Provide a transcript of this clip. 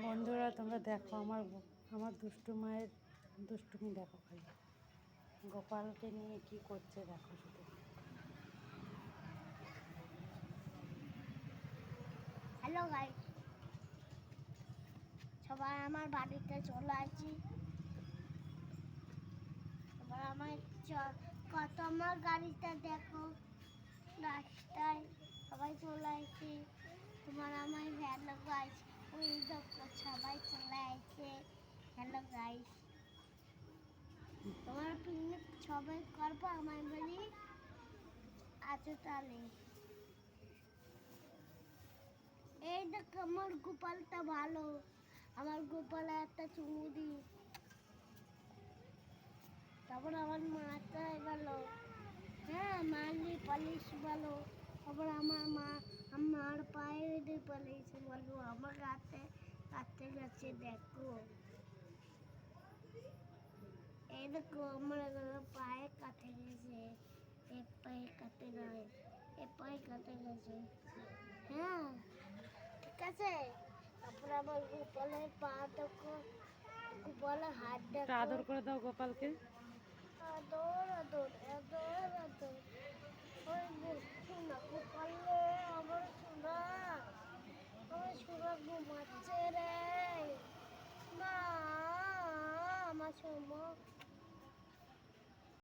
বন্ধুরা তোমরা দেখো আমার দুষ্টু মায়ের দুষ্টুমি দেখো খালি গোপালকে নিয়ে কি করছে দেখো শুধু। হ্যালো গাইস, সবাই আমার বাড়িতে চলে আসছি। এবার আমার কত আমার গাড়িটা দেখো রাস্তায় সবাই চলে আসছে। তোমার আমার হ্যালো গাইস, ওই দেখো সবাই চলে আসছে। হ্যালো গাইস, তোমার পিকনিক সবাই করবো আমার বাড়ি আছে তাহলে। এই দেখো আমার গোপালটা ভালো, আমার গোপালে একটা চুমু দি। তারপর আমার মাটা গেল, হ্যাঁ মারলি পালিশ ভালো। তারপর আমার পায়ে দিয়ে পালিশ ভালো, আমার হাতে কাটতে গেছে দেখো। এই দেখো আমার পায়ে কাটে গেছে, এক পায়ে কাটে নয়, এক পায়ে কাটে গেছে। হ্যাঁ ঠিক আছে। তারপর আমার গোপালের পা দেখো, গোপালের হাত দেখো। আদর করে দাও গোপালকে। আদর আদর আদর আদর, ওই শোনা গোপালে আমার শোনা, আমার শোনা ঘুমাচ্ছে রে। মা আমার সোনা